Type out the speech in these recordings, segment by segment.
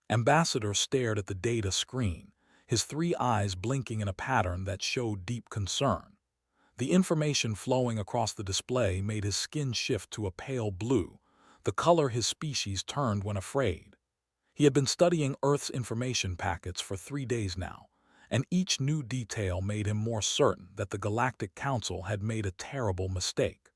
Ambassador stared at the data screen, his three eyes blinking in a pattern that showed deep concern. The information flowing across the display made his skin shift to a pale blue, the color his species turned when afraid. He had been studying Earth's information packets for 3 days now, and each new detail made him more certain that the Galactic Council had made a terrible mistake.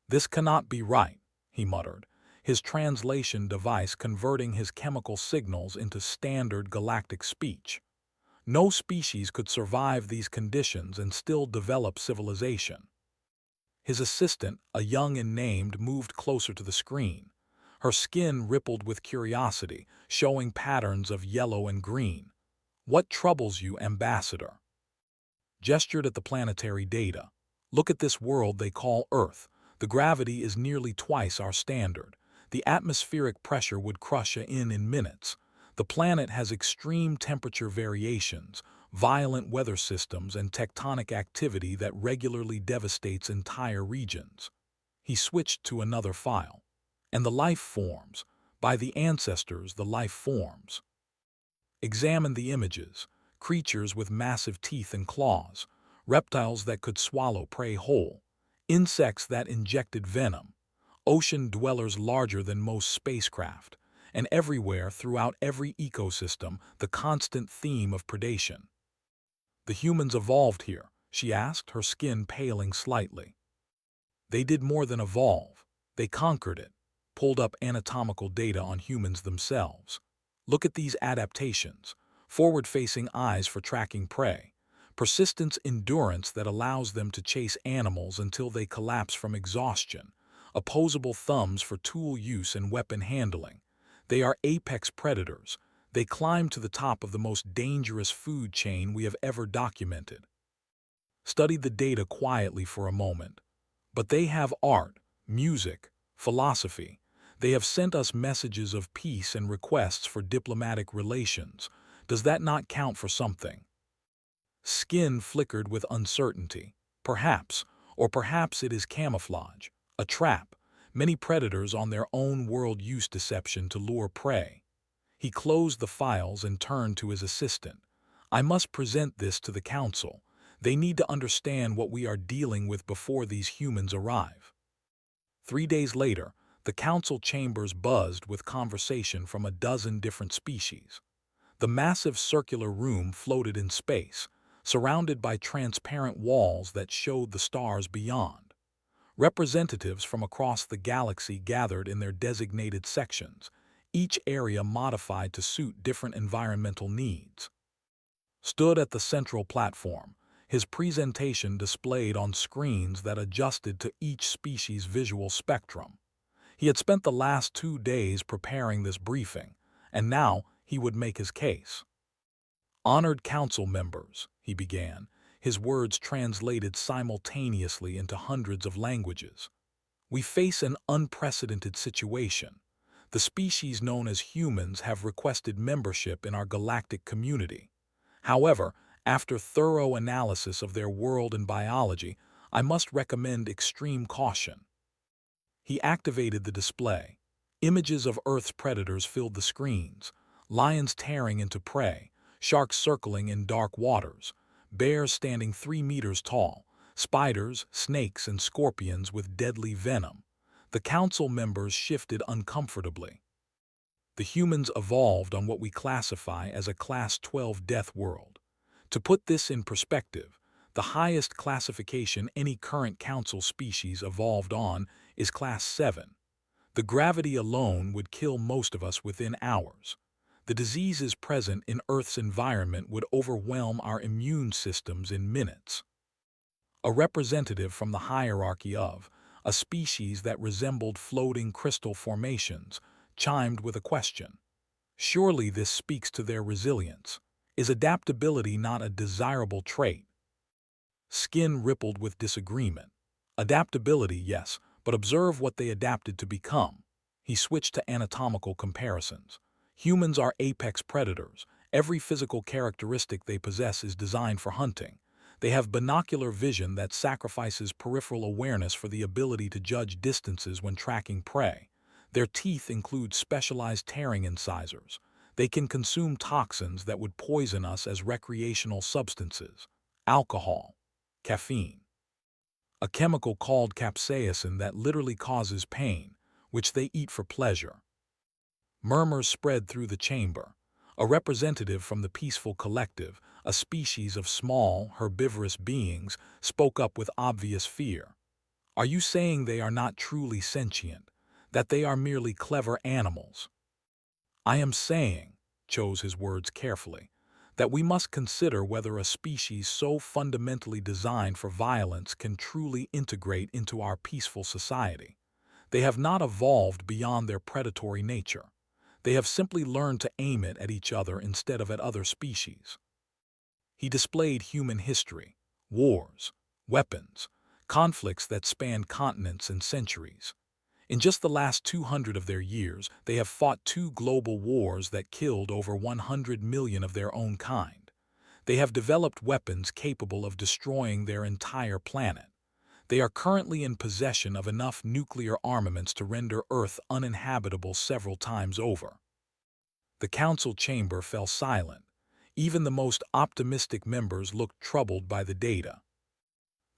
"This cannot be right," he muttered, his translation device converting his chemical signals into standard galactic speech. No species could survive these conditions and still develop civilization. His assistant, a young and named, moved closer to the screen. Her skin rippled with curiosity, showing patterns of yellow and green. "What troubles you, Ambassador?" Gestured at the planetary data. "Look at this world they call Earth. The gravity is nearly twice our standard. The atmospheric pressure would crush in minutes. The planet has extreme temperature variations, violent weather systems, and tectonic activity that regularly devastates entire regions." He switched to another file. "And the life forms. By the ancestors, the life forms. Examine the images. Creatures with massive teeth and claws, reptiles that could swallow prey whole, insects that injected venom, ocean dwellers larger than most spacecraft, and everywhere throughout every ecosystem the constant theme of predation." "The humans evolved here?" she asked, her skin paling slightly. "They did more than evolve. They conquered it." Pulled up anatomical data on humans themselves. "Look at these adaptations. Forward-facing eyes for tracking prey. Persistence endurance that allows them to chase animals until they collapse from exhaustion. Opposable thumbs for tool use and weapon handling. They are apex predators. They climb to the top of the most dangerous food chain we have ever documented." Studied the data quietly for a moment. "But they have art, music, philosophy. They have sent us messages of peace and requests for diplomatic relations. Does that not count for something?" Skin flickered with uncertainty. "Perhaps, or perhaps it is camouflage, a trap. Many predators on their own world use deception to lure prey." He closed the files and turned to his assistant. "I must present this to the Council. They need to understand what we are dealing with before these humans arrive." 3 days later, the Council chambers buzzed with conversation from a dozen different species. The massive circular room floated in space, surrounded by transparent walls that showed the stars beyond. Representatives from across the galaxy gathered in their designated sections, each area modified to suit different environmental needs. Stood at the central platform, his presentation displayed on screens that adjusted to each species' visual spectrum. He had spent the last 2 days preparing this briefing, and now he would make his case. "Honored council members," he began, his words translated simultaneously into hundreds of languages. "We face an unprecedented situation. The species known as humans have requested membership in our galactic community. However, after thorough analysis of their world and biology, I must recommend extreme caution." He activated the display. Images of Earth's predators filled the screens, lions tearing into prey, sharks circling in dark waters, bears standing 3 meters tall, spiders, snakes, and scorpions with deadly venom. The council members shifted uncomfortably. "The humans evolved on what we classify as a Class 12 death world. To put this in perspective, the highest classification any current council species evolved on is Class 7. The gravity alone would kill most of us within hours. The diseases present in Earth's environment would overwhelm our immune systems in minutes." A representative from the hierarchy of a species that resembled floating crystal formations chimed with a question. "Surely this speaks to their resilience. Is adaptability not a desirable trait?" Skin rippled with disagreement. "Adaptability, yes, but observe what they adapted to become." He switched to anatomical comparisons. "Humans are apex predators. Every physical characteristic they possess is designed for hunting. They have binocular vision that sacrifices peripheral awareness for the ability to judge distances when tracking prey. Their teeth include specialized tearing incisors. They can consume toxins that would poison us as recreational substances, alcohol, caffeine, a chemical called capsaicin that literally causes pain, which they eat for pleasure. Murmurs spread through the chamber. A representative from the peaceful collective, a species of small, herbivorous beings, spoke up with obvious fear. Are you saying they are not truly sentient, that they are merely clever animals? I am saying, chose his words carefully, that we must consider whether a species so fundamentally designed for violence can truly integrate into our peaceful society. They have not evolved beyond their predatory nature. They have simply learned to aim it at each other instead of at other species. He displayed human history, wars, weapons, conflicts that spanned continents and centuries. In just the last 200 of their years, they have fought 2 global wars that killed over 100 million of their own kind. They have developed weapons capable of destroying their entire planet. They are currently in possession of enough nuclear armaments to render Earth uninhabitable several times over. The council chamber fell silent. Even the most optimistic members looked troubled by the data.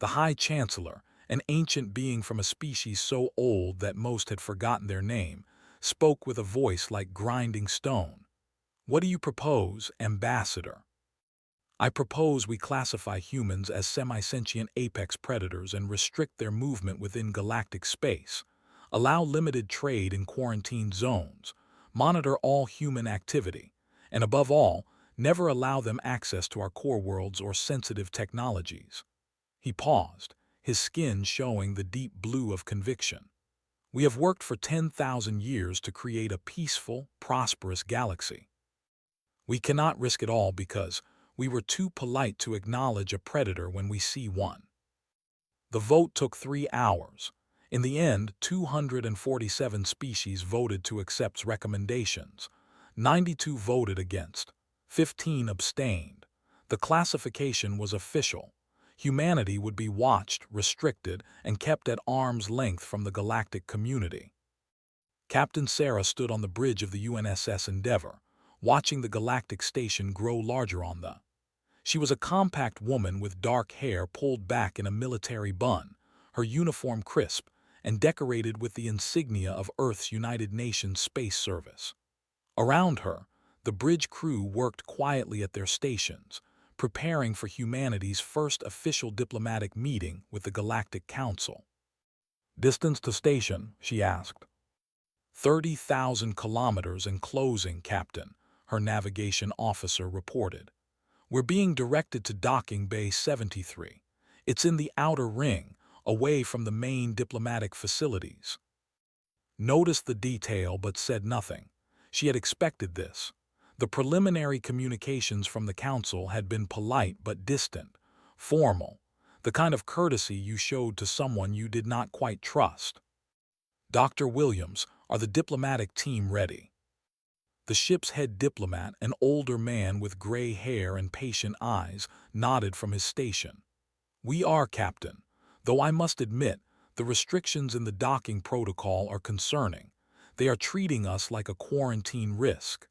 The High Chancellor, an ancient being from a species so old that most had forgotten their name, spoke with a voice like grinding stone. What do you propose, Ambassador? I propose we classify humans as semi-sentient apex predators and restrict their movement within galactic space, allow limited trade in quarantine zones, monitor all human activity, and above all, never allow them access to our core worlds or sensitive technologies. He paused, his skin showing the deep blue of conviction. We have worked for 10,000 years to create a peaceful, prosperous galaxy. We cannot risk it all because we were too polite to acknowledge a predator when we see one. The vote took 3 hours. In the end, 247 species voted to accept recommendations. 92 voted against. 15 abstained. The classification was official. Humanity would be watched, restricted, and kept at arm's length from the galactic community. Captain Sarah stood on the bridge of the UNSS Endeavour, watching the galactic station grow larger on the. She was a compact woman with dark hair pulled back in a military bun, her uniform crisp, and decorated with the insignia of Earth's United Nations Space Service. Around her, the bridge crew worked quietly at their stations, preparing for humanity's first official diplomatic meeting with the Galactic Council. Distance to station, she asked. 30,000 kilometers and closing, Captain, her navigation officer reported. We're being directed to docking bay 73. It's in the outer ring, away from the main diplomatic facilities. Noticed the detail but said nothing. She had expected this. The preliminary communications from the council had been polite but distant, formal, the kind of courtesy you showed to someone you did not quite trust. Dr. Williams, are the diplomatic team ready? The ship's head diplomat, an older man with gray hair and patient eyes, nodded from his station. We are, Captain, though I must admit, the restrictions in the docking protocol are concerning. They are treating us like a quarantine risk.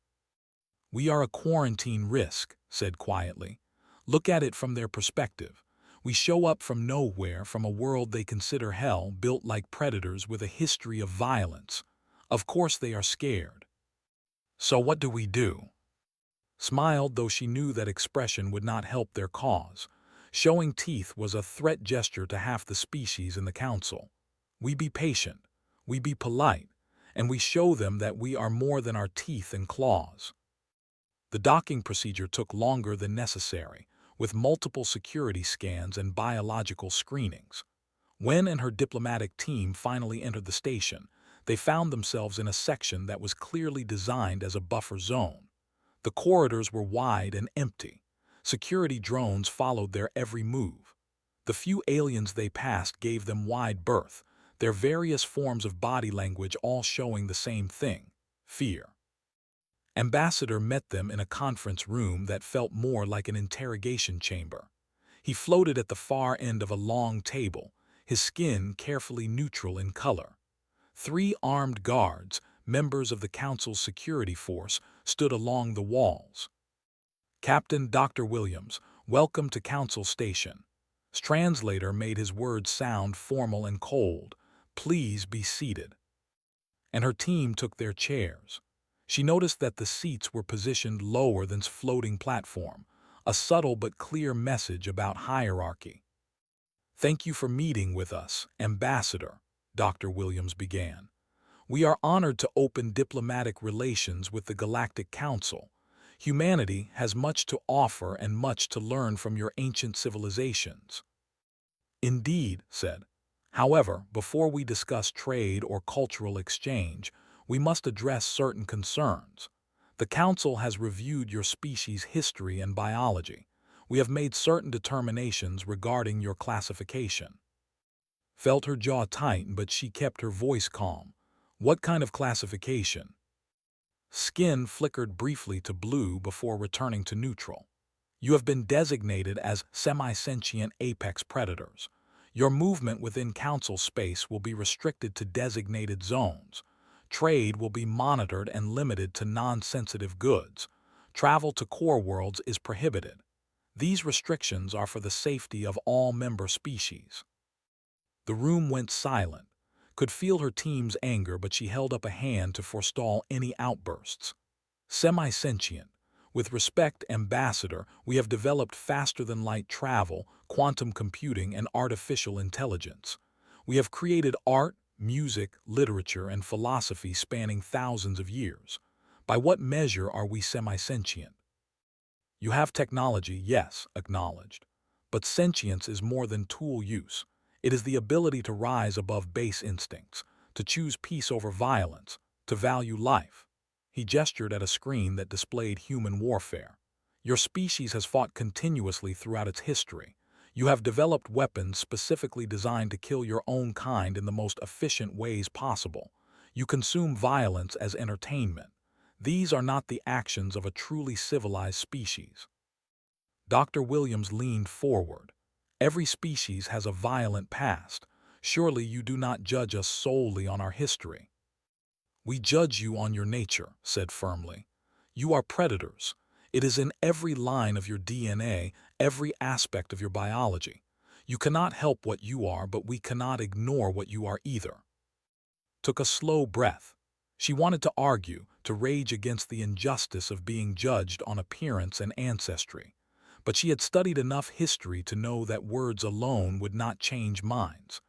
We are a quarantine risk, said quietly. Look at it from their perspective. We show up from nowhere, from a world they consider hell, built like predators with a history of violence. Of course they are scared. So what do we do? Smiled, though she knew that expression would not help their cause. Showing teeth was a threat gesture to half the species in the council. We be patient, we be polite, and we show them that we are more than our teeth and claws. The docking procedure took longer than necessary, with multiple security scans and biological screenings. When and her diplomatic team finally entered the station, they found themselves in a section that was clearly designed as a buffer zone. The corridors were wide and empty. Security drones followed their every move. The few aliens they passed gave them wide berth, their various forms of body language all showing the same thing: fear. Ambassador met them in a conference room that felt more like an interrogation chamber. He floated at the far end of a long table, his skin carefully neutral in color. 3 armed guards, members of the Council's security force stood along the walls. "Captain Dr. Williams, welcome to Council Station." Translator made his words sound formal and cold. "Please be seated." And her team took their chairs. She noticed that the seats were positioned lower than floating platform, a subtle but clear message about hierarchy. "Thank you for meeting with us, Ambassador," Dr. Williams began. "We are honored to open diplomatic relations with the Galactic Council. Humanity has much to offer and much to learn from your ancient civilizations." "Indeed," said. "However, before we discuss trade or cultural exchange, we must address certain concerns. The Council has reviewed your species' history and biology. We have made certain determinations regarding your classification." Felt her jaw tighten, but she kept her voice calm. "What kind of classification?" Skin flickered briefly to blue before returning to neutral. "You have been designated as semi-sentient apex predators. Your movement within Council space will be restricted to designated zones. Trade will be monitored and limited to non-sensitive goods. Travel to core worlds is prohibited. These restrictions are for the safety of all member species." The room went silent. Could feel her team's anger, but she held up a hand to forestall any outbursts. "Semi-sentient. With respect, Ambassador, we have developed faster-than-light travel, quantum computing, and artificial intelligence. We have created art, music, literature, and philosophy spanning thousands of years. By what measure are we semi-sentient?" "You have technology, yes," acknowledged. "But sentience is more than tool use. It is the ability to rise above base instincts, to choose peace over violence, to value life." He gestured at a screen that displayed human warfare. "Your species has fought continuously throughout its history. You have developed weapons specifically designed to kill your own kind in the most efficient ways possible. You consume violence as entertainment. These are not the actions of a truly civilized species." Dr. Williams leaned forward. "Every species has a violent past. Surely you do not judge us solely on our history." "We judge you on your nature," said firmly. "You are predators. It is in every line of your DNA, every aspect of your biology. You cannot help what you are, but we cannot ignore what you are either." Took a slow breath. She wanted to argue, to rage against the injustice of being judged on appearance and ancestry. But she had studied enough history to know that words alone would not change minds.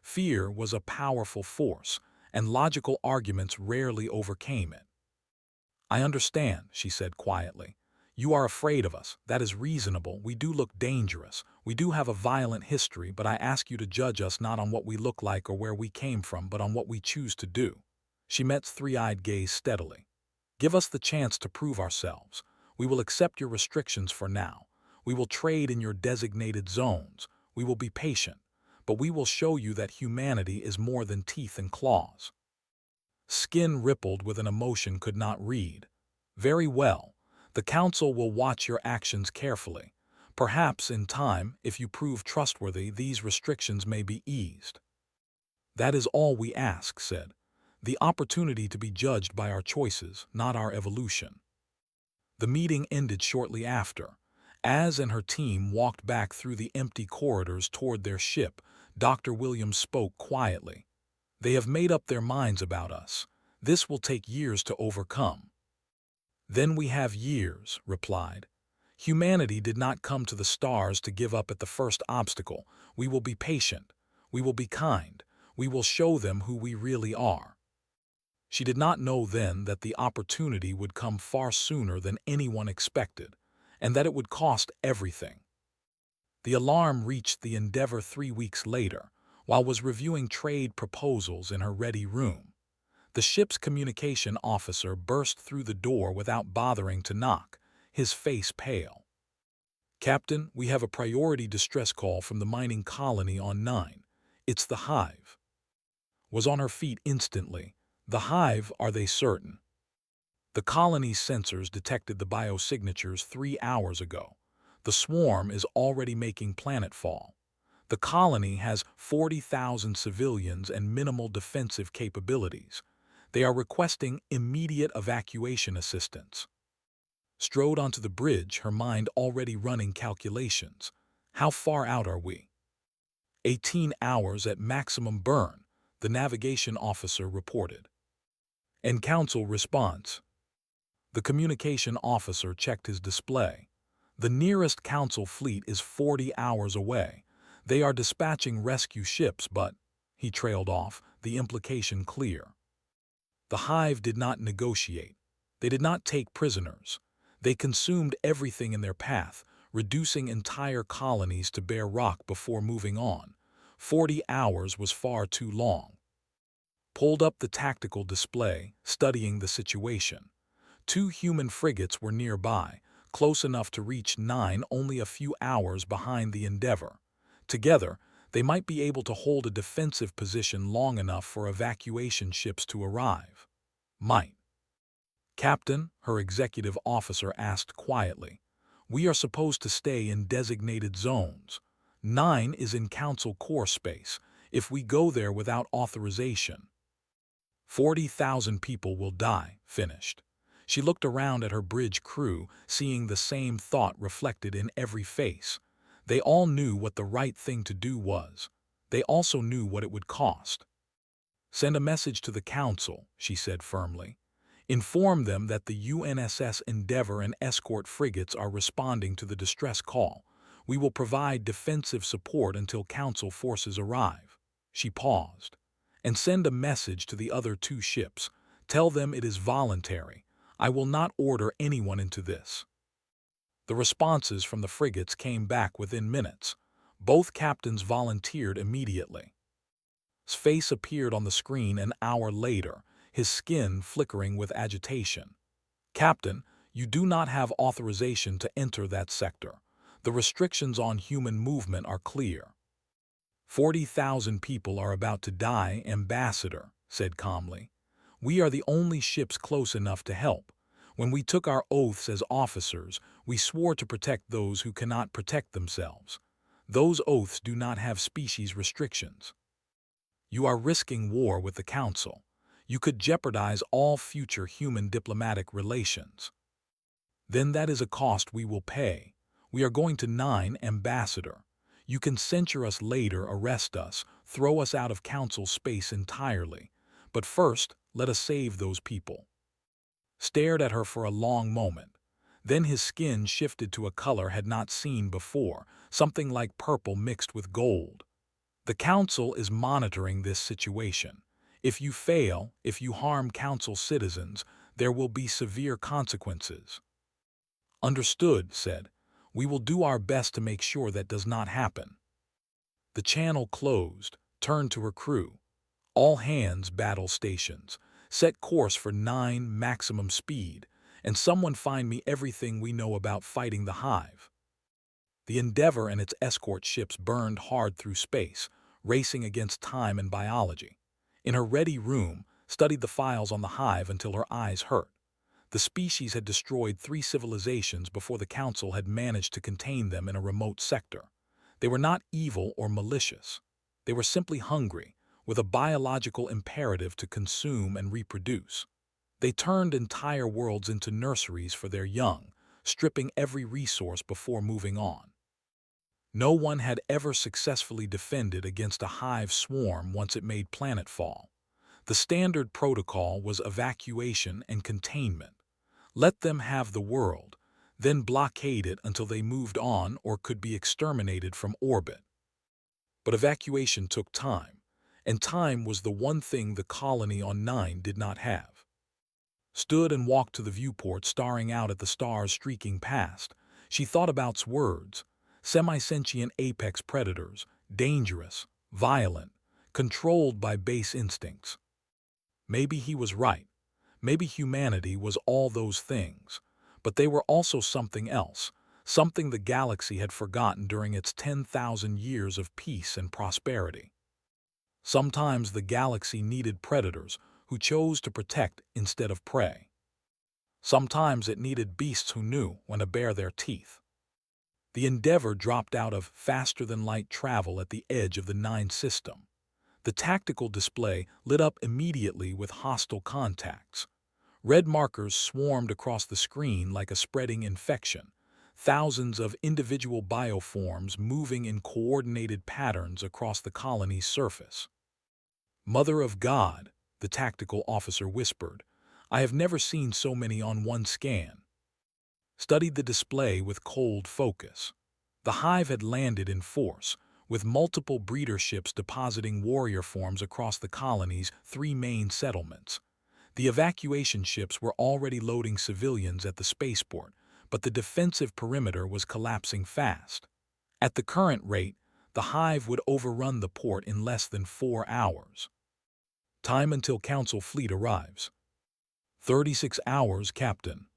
Fear was a powerful force, and logical arguments rarely overcame it. "I understand," she said quietly. "You are afraid of us. That is reasonable. We do look dangerous. We do have a violent history, but I ask you to judge us not on what we look like or where we came from, but on what we choose to do." She met three-eyed gaze steadily. "Give us the chance to prove ourselves. We will accept your restrictions for now. We will trade in your designated zones. We will be patient. But we will show you that humanity is more than teeth and claws." Skin rippled with an emotion could not read. "Very well. The Council will watch your actions carefully. Perhaps, in time, if you prove trustworthy, these restrictions may be eased." "That is all we ask," said. "The opportunity to be judged by our choices, not our evolution." The meeting ended shortly after. Az and her team walked back through the empty corridors toward their ship. Dr. Williams spoke quietly. "They have made up their minds about us. This will take years to overcome." "Then we have years," replied. "Humanity did not come to the stars to give up at the first obstacle. We will be patient. We will be kind. We will show them who we really are." She did not know then that the opportunity would come far sooner than anyone expected, and that it would cost everything. The alarm reached the Endeavour 3 weeks later, while was reviewing trade proposals in her ready room. The ship's communication officer burst through the door without bothering to knock, his face pale. "Captain, we have a priority distress call from the mining colony on 9. It's the Hive." Was on her feet instantly. "The Hive, are they certain?" "The colony's sensors detected the biosignatures 3 hours ago. The swarm is already making planetfall. The colony has 40,000 civilians and minimal defensive capabilities. They are requesting immediate evacuation assistance. Strode onto the bridge, her mind already running calculations. How far out are we? 18 hours at maximum burn, the navigation officer reported. And Council response. The communication officer checked his display. The nearest Council fleet is 40 hours away. They are dispatching rescue ships, but, he trailed off, the implication clear. The Hive did not negotiate. They did not take prisoners. They consumed everything in their path, reducing entire colonies to bare rock before moving on. 40 hours was far too long. Pulled up the tactical display, studying the situation. 2 human frigates were nearby, close enough to reach 9, only a few hours behind the Endeavour. Together, they might be able to hold a defensive position long enough for evacuation ships to arrive. Might. Captain, her executive officer asked quietly. We are supposed to stay in designated zones. 9 is in Council core space. If we go there without authorization, 40,000 people will die, finished. She looked around at her bridge crew, seeing the same thought reflected in every face. They all knew what the right thing to do was. They also knew what it would cost. Send a message to the Council, she said firmly. Inform them that the UNSS Endeavour and escort frigates are responding to the distress call. We will provide defensive support until Council forces arrive. She paused. And send a message to the other 2 ships. Tell them it is voluntary. I will not order anyone into this. The responses from the frigates came back within minutes. Both captains volunteered immediately. His face appeared on the screen an hour later, his skin flickering with agitation. Captain, you do not have authorization to enter that sector. The restrictions on human movement are clear. 40,000 people are about to die, Ambassador said calmly. We are the only ships close enough to help. When we took our oaths as officers, we swore to protect those who cannot protect themselves. Those oaths do not have species restrictions. You are risking war with the Council. You could jeopardize all future human diplomatic relations. Then that is a cost we will pay. We are going to 9, Ambassador. You can censure us later, arrest us, throw us out of Council space entirely. But first, let us save those people. Stared at her for a long moment. Then his skin shifted to a color had not seen before, something like purple mixed with gold. The Council is monitoring this situation. If you fail, if you harm Council citizens, there will be severe consequences. Understood, said. We will do our best to make sure that does not happen. The channel closed, turned to her crew. All hands battle stations. Set course for 9 maximum speed, and someone find me everything we know about fighting the Hive. The Endeavour and its escort ships burned hard through space, racing against time and biology. In her ready room, studied the files on the Hive until her eyes hurt. The species had destroyed 3 civilizations before the Council had managed to contain them in a remote sector. They were not evil or malicious. They were simply hungry, with a biological imperative to consume and reproduce. They turned entire worlds into nurseries for their young, stripping every resource before moving on. No one had ever successfully defended against a Hive swarm once it made planetfall. The standard protocol was evacuation and containment. Let them have the world, then blockade it until they moved on or could be exterminated from orbit. But evacuation took time, and time was the one thing the colony on 9 did not have. Stood and walked to the viewport, staring out at the stars streaking past. She thought about's words. Semi-sentient apex predators, dangerous, violent, controlled by base instincts. Maybe he was right. Maybe humanity was all those things, but they were also something else, something the galaxy had forgotten during its 10,000 years of peace and prosperity. Sometimes the galaxy needed predators who chose to protect instead of prey. Sometimes it needed beasts who knew when to bare their teeth. The Endeavour dropped out of faster-than-light travel at the edge of the 9 system. The tactical display lit up immediately with hostile contacts. Red markers swarmed across the screen like a spreading infection, thousands of individual bioforms moving in coordinated patterns across the colony's surface. "Mother of God," the tactical officer whispered, "I have never seen so many on one scan." Studied the display with cold focus. The hive had landed in force, with multiple breeder ships depositing warrior forms across the colony's 3 main settlements. The evacuation ships were already loading civilians at the spaceport, but the defensive perimeter was collapsing fast. At the current rate, the hive would overrun the port in less than 4 hours. "Time until Council fleet arrives." 36 hours, Captain.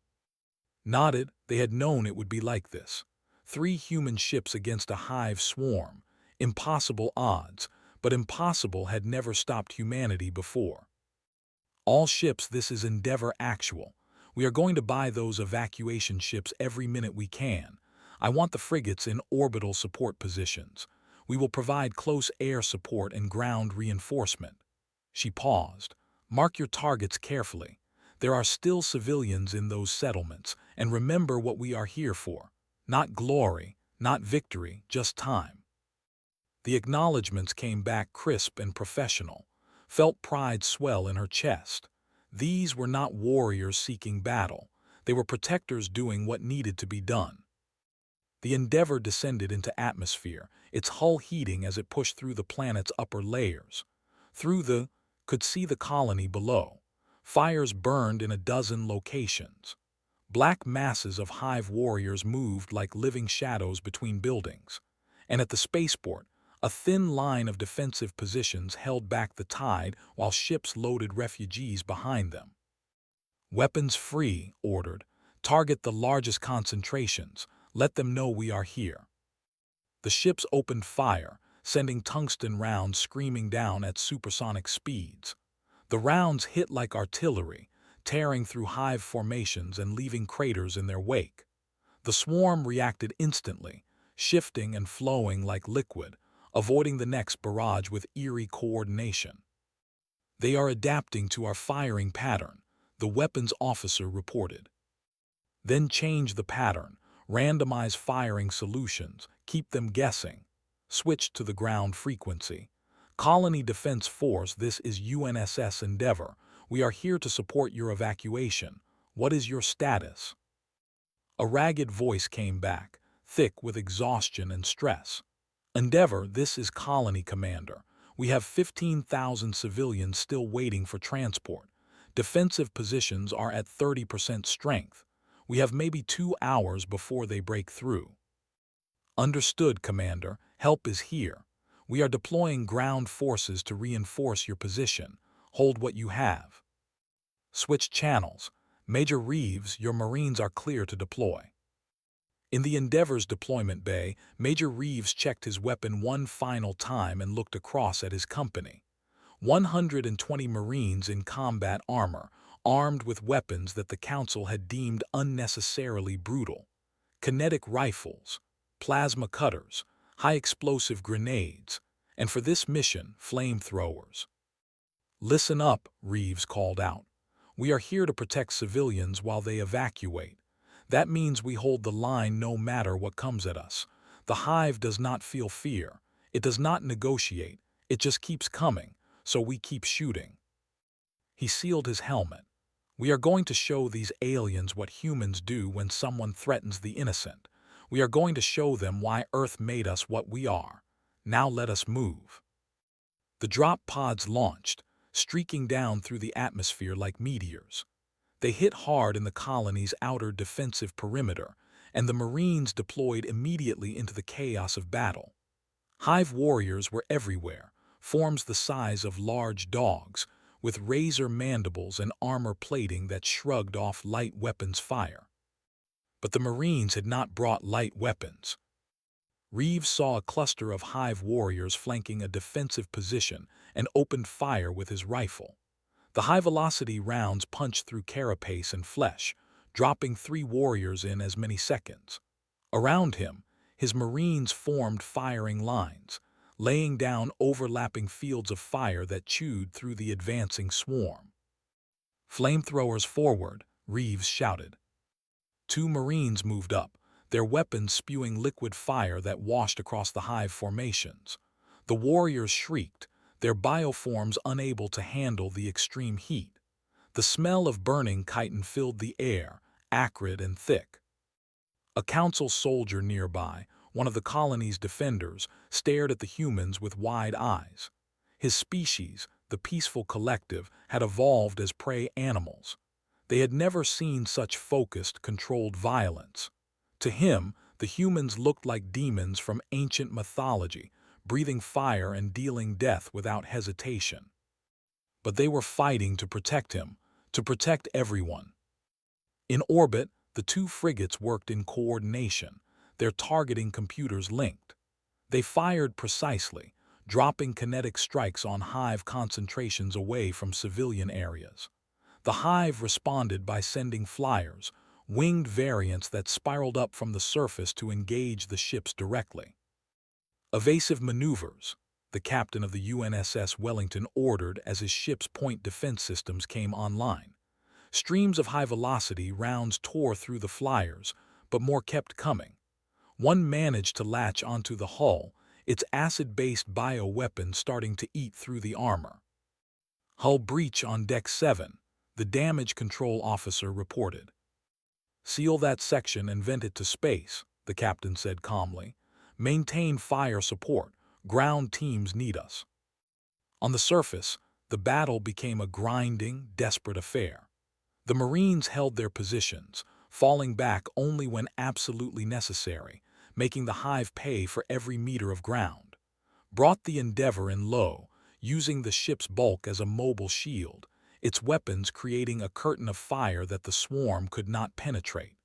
Nodded. They had known it would be like this. 3 human ships against a hive swarm. Impossible odds, but impossible had never stopped humanity before. "All ships, this is Endeavor Actual. We are going to buy those evacuation ships every minute we can. I want the frigates in orbital support positions. We will provide close air support and ground reinforcement." She paused. "Mark your targets carefully. There are still civilians in those settlements, and remember what we are here for. Not glory, not victory, just time." The acknowledgments came back crisp and professional. Felt pride swell in her chest. These were not warriors seeking battle. They were protectors doing what needed to be done. The Endeavor descended into atmosphere, its hull heating as it pushed through the planet's upper layers. Could see the colony below. Fires burned in a dozen locations. Black masses of hive warriors moved like living shadows between buildings. And at the spaceport, a thin line of defensive positions held back the tide while ships loaded refugees behind them. "Weapons free," ordered. "Target the largest concentrations. Let them know we are here." The ships opened fire, sending tungsten rounds screaming down at supersonic speeds. The rounds hit like artillery, tearing through hive formations and leaving craters in their wake. The swarm reacted instantly, shifting and flowing like liquid, avoiding the next barrage with eerie coordination. "They are adapting to our firing pattern," the weapons officer reported. "Then change the pattern, randomize firing solutions, keep them guessing. Switch to the ground frequency. Colony Defense Force, this is UNSS Endeavor. We are here to support your evacuation. What is your status?" A ragged voice came back, thick with exhaustion and stress. "Endeavor, this is Colony Commander. We have 15,000 civilians still waiting for transport. Defensive positions are at 30% strength. We have maybe 2 hours before they break through." "Understood, Commander. Help is here. We are deploying ground forces to reinforce your position. Hold what you have." "Switch channels. Major Reeves, your Marines are clear to deploy." In the Endeavor's deployment bay, Major Reeves checked his weapon one final time and looked across at his company. 120 Marines in combat armor, armed with weapons that the Council had deemed unnecessarily brutal. Kinetic rifles, plasma cutters, high-explosive grenades, and for this mission, flamethrowers. "Listen up," Reeves called out. "We are here to protect civilians while they evacuate. That means we hold the line no matter what comes at us. The hive does not feel fear. It does not negotiate. It just keeps coming, so we keep shooting." He sealed his helmet. "We are going to show these aliens what humans do when someone threatens the innocent. We are going to show them why Earth made us what we are. Now let us move." The drop pods launched, streaking down through the atmosphere like meteors. They hit hard in the colony's outer defensive perimeter, and the Marines deployed immediately into the chaos of battle. Hive warriors were everywhere, forms the size of large dogs, with razor mandibles and armor plating that shrugged off light weapons fire. But the Marines had not brought light weapons. Reeves saw a cluster of hive warriors flanking a defensive position and opened fire with his rifle. The high-velocity rounds punched through carapace and flesh, dropping 3 warriors in as many seconds. Around him, his Marines formed firing lines, laying down overlapping fields of fire that chewed through the advancing swarm. "Flamethrowers forward," Reeves shouted. 2 Marines moved up, their weapons spewing liquid fire that washed across the hive formations. The warriors shrieked, their bioforms unable to handle the extreme heat. The smell of burning chitin filled the air, acrid and thick. A council soldier nearby, one of the colony's defenders, stared at the humans with wide eyes. His species, the peaceful collective, had evolved as prey animals. They had never seen such focused, controlled violence. To him, the humans looked like demons from ancient mythology, breathing fire and dealing death without hesitation. But they were fighting to protect him, to protect everyone. In orbit, the 2 frigates worked in coordination, their targeting computers linked. They fired precisely, dropping kinetic strikes on hive concentrations away from civilian areas. The hive responded by sending flyers, winged variants that spiraled up from the surface to engage the ships directly. "Evasive maneuvers," the captain of the UNSS Wellington ordered as his ship's point defense systems came online. Streams of high-velocity rounds tore through the flyers, but more kept coming. One managed to latch onto the hull, its acid-based bioweapon starting to eat through the armor. "Hull breach on Deck 7, the damage control officer reported. "Seal that section and vent it to space," the captain said calmly. "Maintain fire support. Ground teams need us." On the surface, the battle became a grinding, desperate affair. The Marines held their positions, falling back only when absolutely necessary, making the hive pay for every meter of ground. Brought the Endeavor in low, using the ship's bulk as a mobile shield, its weapons creating a curtain of fire that the swarm could not penetrate.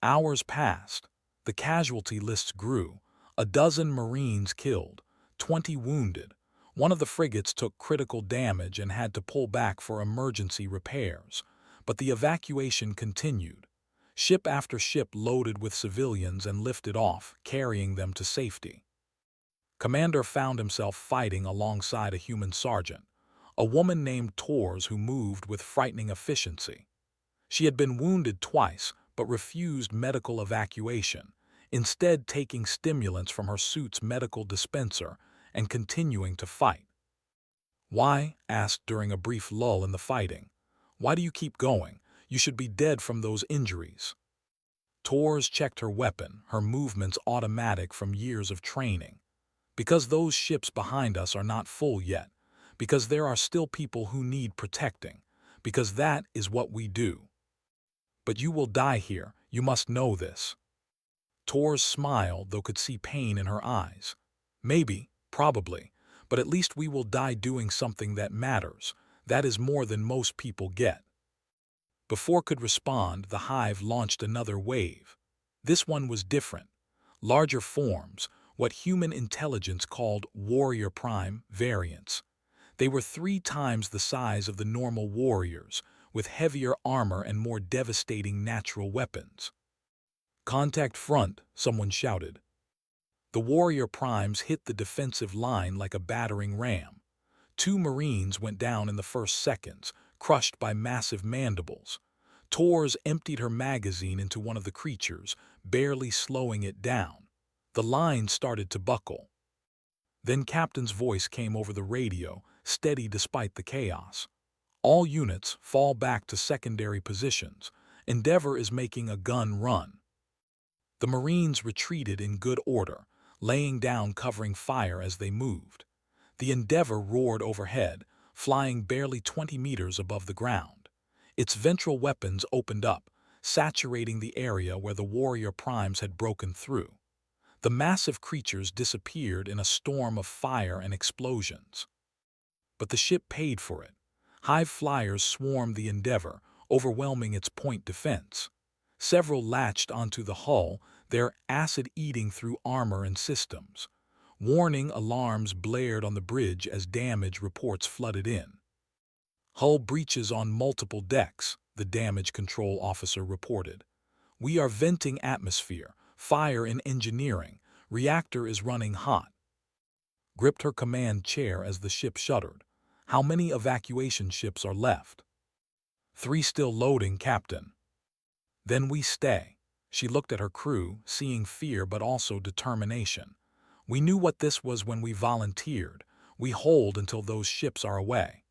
Hours passed. The casualty lists grew. A dozen Marines killed, 20 wounded. One of the frigates took critical damage and had to pull back for emergency repairs. But the evacuation continued. Ship after ship loaded with civilians and lifted off, carrying them to safety. Commander found himself fighting alongside a human sergeant, a woman named Tors who moved with frightening efficiency. She had been wounded twice, but refused medical evacuation, instead taking stimulants from her suit's medical dispenser and continuing to fight. "Why?" asked during a brief lull in the fighting. "Why do you keep going? You should be dead from those injuries." Tors checked her weapon, her movements automatic from years of training. "Because those ships behind us are not full yet. Because there are still people who need protecting. Because that is what we do." "But you will die here. You must know this." Tors smiled, though could see pain in her eyes. "Maybe, probably, but at least we will die doing something that matters. That is more than most people get." Before could respond, the hive launched another wave. This one was different. Larger forms, what human intelligence called warrior prime variants. They were 3 times the size of the normal warriors, with heavier armor and more devastating natural weapons. "Contact front," someone shouted. The warrior primes hit the defensive line like a battering ram. 2 Marines went down in the first seconds, crushed by massive mandibles. Tors emptied her magazine into one of the creatures, barely slowing it down. The line started to buckle. Then Captain's voice came over the radio, steady despite the chaos. "All units, fall back to secondary positions. Endeavor is making a gun run." The Marines retreated in good order, laying down covering fire as they moved. The Endeavor roared overhead, flying barely 20 meters above the ground. Its ventral weapons opened up, saturating the area where the warrior primes had broken through. The massive creatures disappeared in a storm of fire and explosions. But the ship paid for it. Hive flyers swarmed the Endeavor, overwhelming its point defense. Several latched onto the hull, their acid eating through armor and systems. Warning alarms blared on the bridge as damage reports flooded in. "Hull breaches on multiple decks," the damage control officer reported. "We are venting atmosphere, fire in engineering, reactor is running hot." gripped her command chair as the ship shuddered. "How many evacuation ships are left?" "3 still loading, Captain." "Then we stay." She looked at her crew, seeing fear but also determination. "We knew what this was when we volunteered. We hold until those ships are away."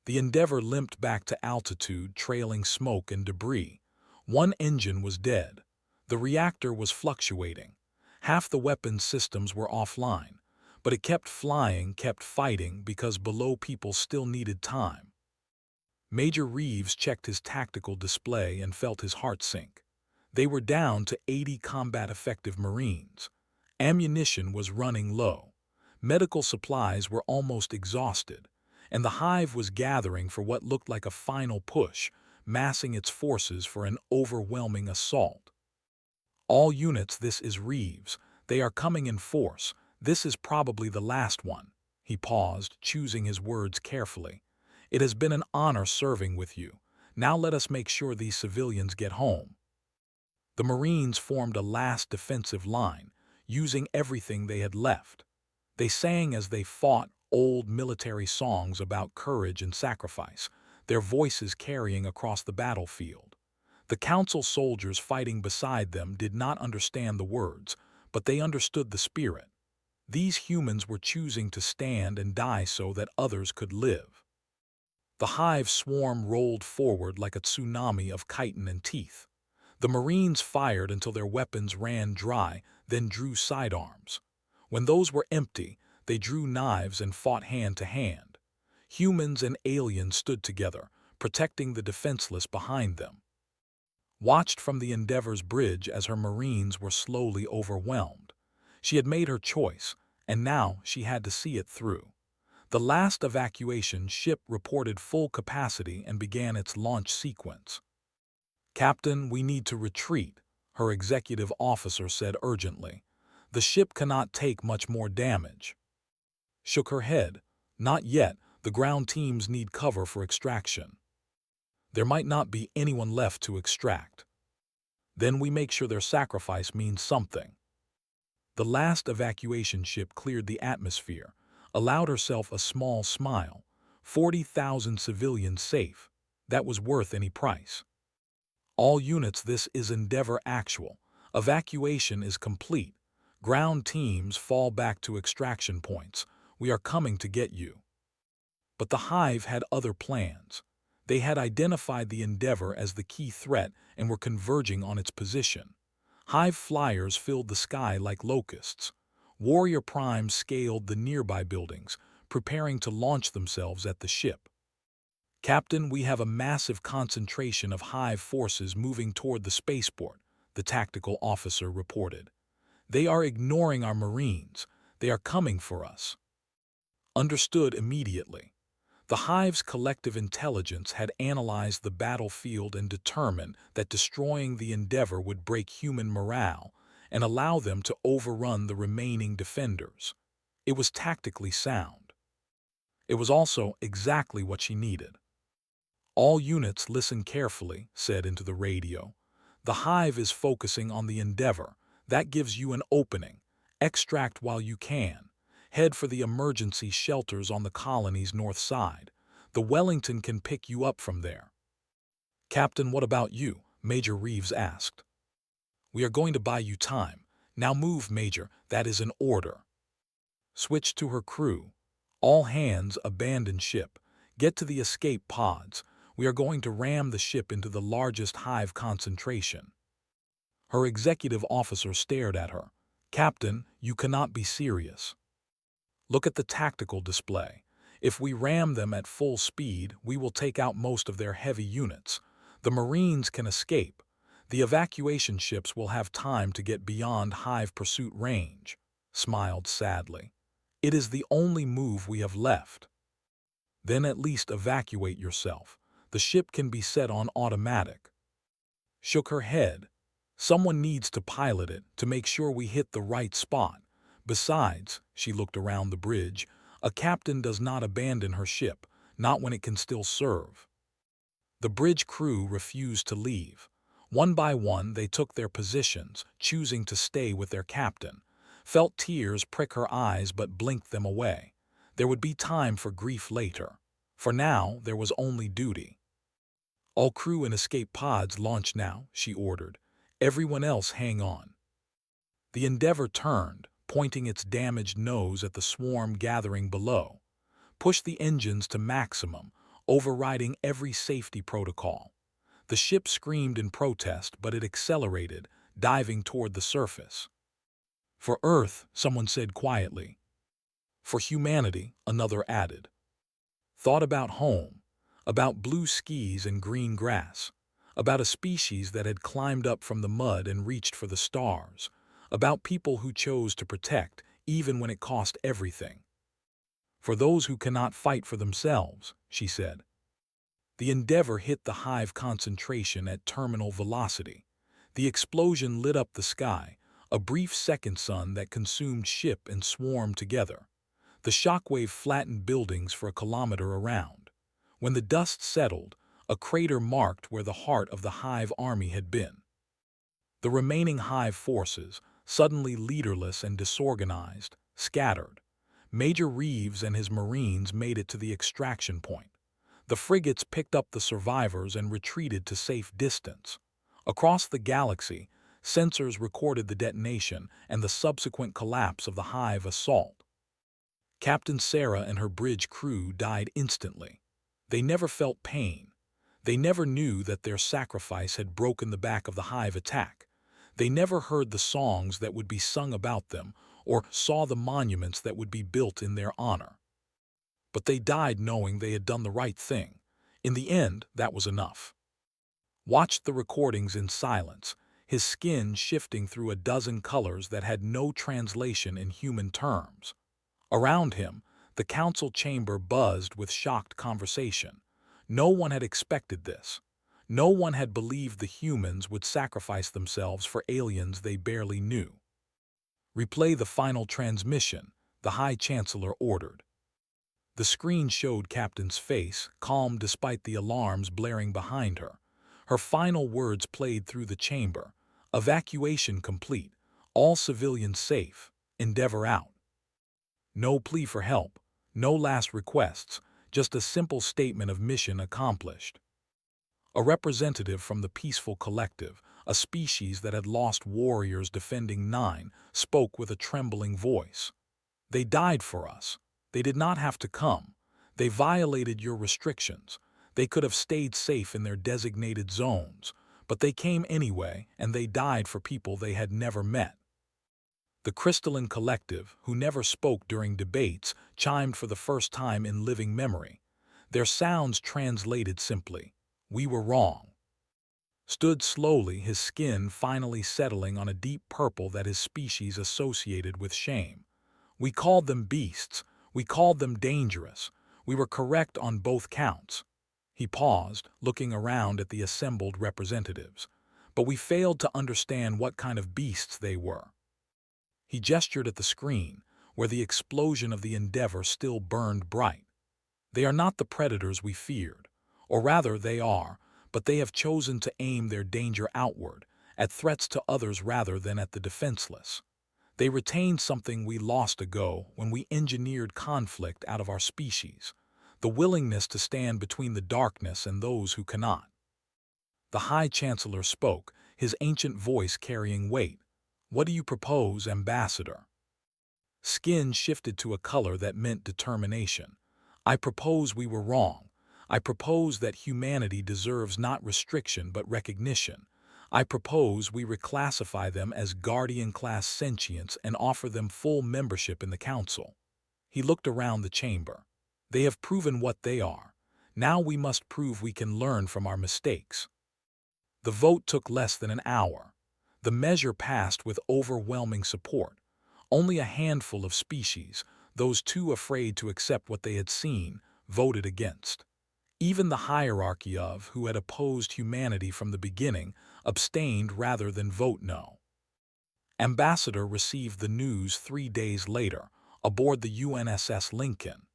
The Endeavour limped back to altitude, trailing smoke and debris. One engine was dead. The reactor was fluctuating. Half the weapons systems were offline. But it kept flying, kept fighting, because below people still needed time. Major Reeves checked his tactical display and felt his heart sink. They were down to 80 combat-effective Marines. Ammunition was running low. Medical supplies were almost exhausted, and the hive was gathering for what looked like a final push, massing its forces for an overwhelming assault. "All units, this is Reeves. They are coming in force. This is probably the last one." He paused, choosing his words carefully. "It has been an honor serving with you. Now let us make sure these civilians get home." The Marines formed a last defensive line, using everything they had left. They sang as they fought, old military songs about courage and sacrifice, their voices carrying across the battlefield. The Council soldiers fighting beside them did not understand the words, but they understood the spirit. These humans were choosing to stand and die so that others could live. The hive swarm rolled forward like a tsunami of chitin and teeth. The Marines fired until their weapons ran dry, then drew sidearms. When those were empty, they drew knives and fought hand to hand. Humans and aliens stood together, protecting the defenseless behind them. Watched from the Endeavour's bridge as her Marines were slowly overwhelmed. She had made her choice, and now she had to see it through. The last evacuation ship reported full capacity and began its launch sequence. "Captain, we need to retreat," her executive officer said urgently. "The ship cannot take much more damage." Shook her head. "Not yet. The ground teams need cover for extraction." "There might not be anyone left to extract." "Then we make sure their sacrifice means something." The last evacuation ship cleared the atmosphere, allowed herself a small smile. 40,000 civilians safe. That was worth any price. "All units, this is Endeavour Actual. Evacuation is complete. Ground teams fall back to extraction points. We are coming to get you." But the hive had other plans. They had identified the Endeavour as the key threat and were converging on its position. Hive flyers filled the sky like locusts. Warrior primes scaled the nearby buildings, preparing to launch themselves at the ship. "Captain, we have a massive concentration of hive forces moving toward the spaceport," the tactical officer reported. "They are ignoring our Marines. They are coming for us." Understood immediately. The hive's collective intelligence had analyzed the battlefield and determined that destroying the Endeavour would break human morale and allow them to overrun the remaining defenders. It was tactically sound. It was also exactly what she needed. "All units, listen carefully," said into the radio. "The hive is focusing on the Endeavour. That gives you an opening. Extract while you can. Head for the emergency shelters on the colony's north side. The Wellington can pick you up from there." "Captain, what about you?" Major Reeves asked. "We are going to buy you time. Now move, Major. That is an order." Switched to her crew. "All hands, abandon ship. Get to the escape pods. We are going to ram the ship into the largest hive concentration." Her executive officer stared at her. "Captain, you cannot be serious. Look at the tactical display. If we ram them at full speed, we will take out most of their heavy units. The Marines can escape. The evacuation ships will have time to get beyond hive pursuit range." Smiled sadly. "It is the only move we have left." "Then at least evacuate yourself. The ship can be set on automatic." Shook her head. "Someone needs to pilot it to make sure we hit the right spot. Besides," she looked around the bridge, "a captain does not abandon her ship, not when it can still serve." The bridge crew refused to leave. One by one they took their positions, choosing to stay with their captain. felt tears prick her eyes but blinked them away. There would be time for grief later. For now, there was only duty. "All crew and escape pods launch now," she ordered. "Everyone else hang on." The Endeavour turned, pointing its damaged nose at the swarm gathering below. Pushed the engines to maximum, overriding every safety protocol. The ship screamed in protest, but it accelerated, diving toward the surface. "For Earth," someone said quietly. "For humanity," another added. Thought about home, about blue skies and green grass, about a species that had climbed up from the mud and reached for the stars, about people who chose to protect, even when it cost everything. "For those who cannot fight for themselves," she said. The Endeavour hit the hive concentration at terminal velocity. The explosion lit up the sky, a brief second sun that consumed ship and swarm together. The shockwave flattened buildings for a kilometer around. When the dust settled, a crater marked where the heart of the hive army had been. The remaining hive forces, suddenly leaderless and disorganized, scattered. Major Reeves and his Marines made it to the extraction point. The frigates picked up the survivors and retreated to safe distance. Across the galaxy, sensors recorded the detonation and the subsequent collapse of the hive assault. Captain Sarah and her bridge crew died instantly. They never felt pain. They never knew that their sacrifice had broken the back of the hive attack. They never heard the songs that would be sung about them or saw the monuments that would be built in their honor. But they died knowing they had done the right thing. In the end, that was enough. Watched the recordings in silence, his skin shifting through a dozen colors that had no translation in human terms. Around him, the council chamber buzzed with shocked conversation. No one had expected this. No one had believed the humans would sacrifice themselves for aliens they barely knew. "Replay the final transmission," the High Chancellor ordered. The screen showed Captain's face, calm despite the alarms blaring behind her. Her final words played through the chamber. "Evacuation complete. All civilians safe. Endeavour out." No plea for help, no last requests, just a simple statement of mission accomplished. A representative from the peaceful collective, a species that had lost warriors defending 9, spoke with a trembling voice. "They died for us. They did not have to come. They violated your restrictions. They could have stayed safe in their designated zones, but they came anyway, and they died for people they had never met." The crystalline collective, who never spoke during debates, chimed for the first time in living memory. Their sounds translated simply, "We were wrong." Stood slowly, his skin finally settling on a deep purple that his species associated with shame. "We called them beasts. We called them dangerous. We were correct on both counts." He paused, looking around at the assembled representatives. "But we failed to understand what kind of beasts they were." He gestured at the screen, where the explosion of the Endeavour still burned bright. "They are not the predators we feared. Or rather, they are, but they have chosen to aim their danger outward, at threats to others rather than at the defenseless. They retained something we lost ago when we engineered conflict out of our species, the willingness to stand between the darkness and those who cannot." The High Chancellor spoke, his ancient voice carrying weight. "What do you propose, Ambassador?" Skin shifted to a color that meant determination. "I propose we were wrong. I propose that humanity deserves not restriction but recognition. I propose we reclassify them as Guardian-class sentients and offer them full membership in the Council." He looked around the chamber. "They have proven what they are. Now we must prove we can learn from our mistakes." The vote took less than an hour. The measure passed with overwhelming support. Only a handful of species, those too afraid to accept what they had seen, voted against. Even the hierarchy of who had opposed humanity from the beginning abstained rather than vote no. Ambassador received the news 3 days later, aboard the UNSS Lincoln.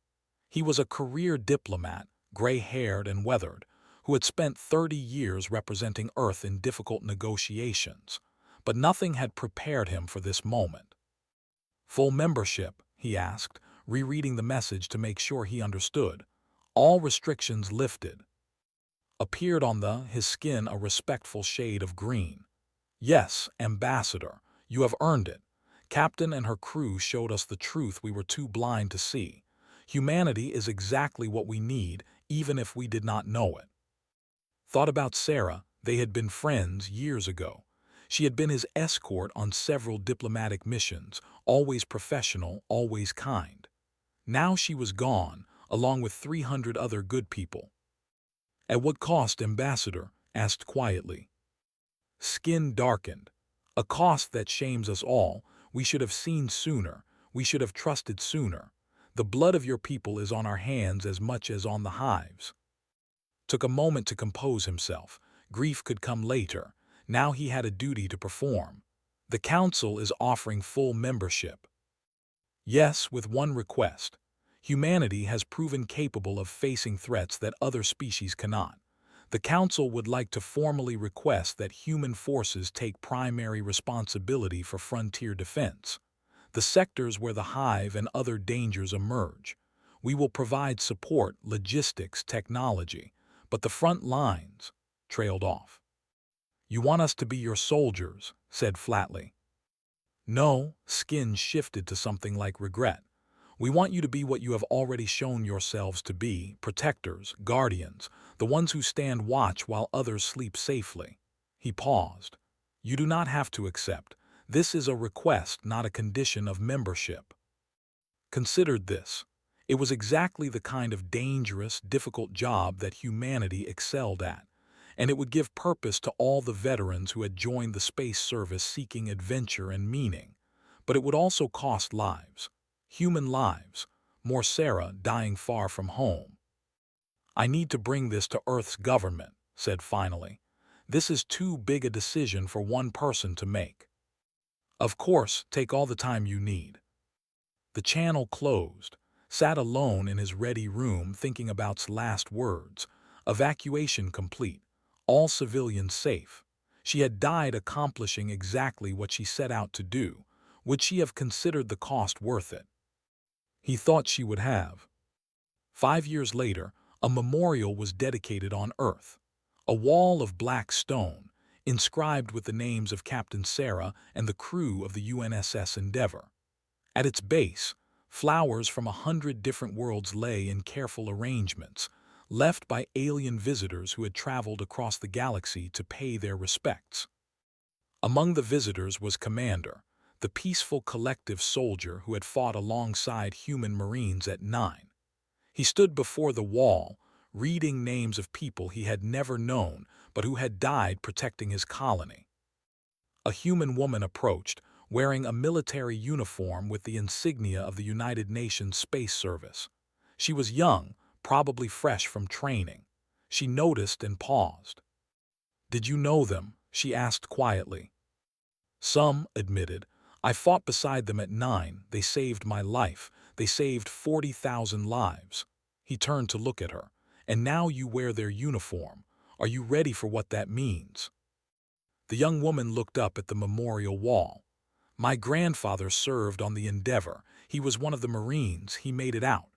He was a career diplomat, gray-haired and weathered, who had spent 30 years representing Earth in difficult negotiations. But nothing had prepared him for this moment. Full membership, he asked, rereading the message to make sure he understood. All restrictions lifted. Appeared on his skin a respectful shade of green. Yes, Ambassador, you have earned it. Captain and her crew showed us the truth we were too blind to see. Humanity is exactly what we need, even if we did not know it. Thought about Sarah. They had been friends years ago. She had been his escort on several diplomatic missions, always professional, always kind. Now she was gone, along with 300 other good people. At what cost, Ambassador? Asked quietly. Skin darkened. A cost that shames us all. We should have seen sooner. We should have trusted sooner. The blood of your people is on our hands as much as on the hives. Took a moment to compose himself. Grief could come later. Now he had a duty to perform. The Council is offering full membership. Yes, with one request. Humanity has proven capable of facing threats that other species cannot. The Council would like to formally request that human forces take primary responsibility for frontier defense. The sectors where the hive and other dangers emerge. We will provide support, logistics, technology, but the front lines trailed off. You want us to be your soldiers, said flatly. No, Skin shifted to something like regret. We want you to be what you have already shown yourselves to be, protectors, guardians, the ones who stand watch while others sleep safely. He paused. You do not have to accept. This is a request, not a condition of membership. Considered this. It was exactly the kind of dangerous, difficult job that humanity excelled at, and it would give purpose to all the veterans who had joined the space service seeking adventure and meaning. But it would also cost lives. Human lives. More Sarah dying far from home. I need to bring this to Earth's government, said finally. This is too big a decision for one person to make. Of course, take all the time you need. The channel closed. Sat alone in his ready room thinking about's last words. Evacuation complete. All civilians safe. She had died accomplishing exactly what she set out to do. Would she have considered the cost worth it? He thought she would have. 5 years later, a memorial was dedicated on Earth. A wall of black stone, inscribed with the names of Captain Sarah and the crew of the UNSS Endeavour. At its base, flowers from 100 different worlds lay in careful arrangements, left by alien visitors who had traveled across the galaxy to pay their respects. Among the visitors was Commander, the peaceful collective soldier who had fought alongside human Marines at 9. He stood before the wall, reading names of people he had never known but who had died protecting his colony. A human woman approached, wearing a military uniform with the insignia of the United Nations Space Service. She was young, probably fresh from training. She noticed and paused. Did you know them? She asked quietly. Some admitted. I fought beside them at 9. They saved my life. They saved 40,000 lives. He turned to look at her. And now you wear their uniform. Are you ready for what that means? The young woman looked up at the memorial wall. My grandfather served on the Endeavour. He was one of the Marines. He made it out.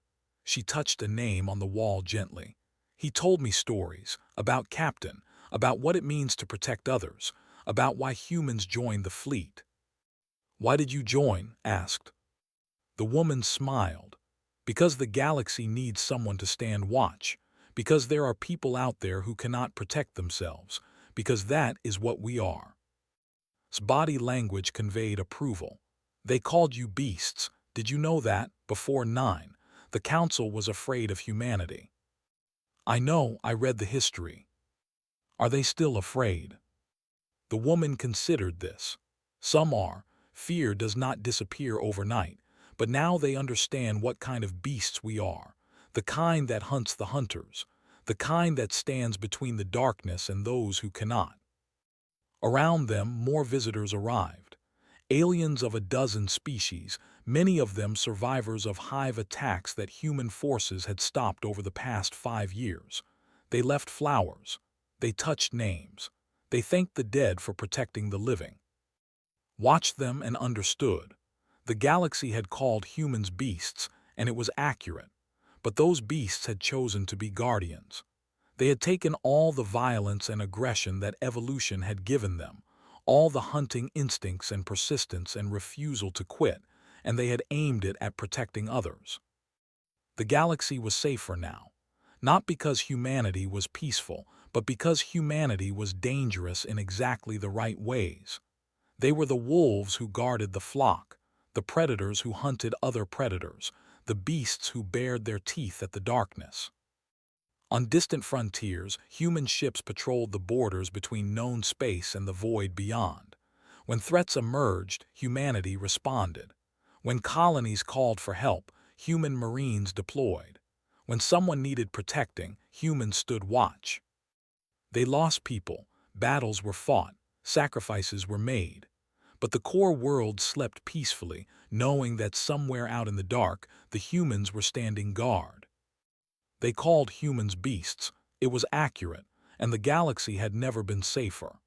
She touched a name on the wall gently. He told me stories about Captain, about what it means to protect others, about why humans joined the fleet. Why did you join? Asked. The woman smiled. Because the galaxy needs someone to stand watch. Because there are people out there who cannot protect themselves. Because that is what we are. His body language conveyed approval. They called you beasts. Did you know that? Before 9, the Council was afraid of humanity. I know, I read the history. Are they still afraid? The woman considered this. Some are. Fear does not disappear overnight, but now they understand what kind of beasts we are. The kind that hunts the hunters. The kind that stands between the darkness and those who cannot. Around them, more visitors arrived. Aliens of a dozen species, many of them survivors of hive attacks that human forces had stopped over the past 5 years. They left flowers. They touched names. They thanked the dead for protecting the living. Watched them and understood. The galaxy had called humans beasts, and it was accurate. But those beasts had chosen to be guardians. They had taken all the violence and aggression that evolution had given them, all the hunting instincts and persistence and refusal to quit, and they had aimed it at protecting others. The galaxy was safer now, not because humanity was peaceful, but because humanity was dangerous in exactly the right ways. They were the wolves who guarded the flock, the predators who hunted other predators, the beasts who bared their teeth at the darkness. On distant frontiers, human ships patrolled the borders between known space and the void beyond. When threats emerged, humanity responded. When colonies called for help, human marines deployed. When someone needed protecting, humans stood watch. They lost people, battles were fought, sacrifices were made. But the core world slept peacefully, knowing that somewhere out in the dark, the humans were standing guard. They called humans beasts. It was accurate, and the galaxy had never been safer.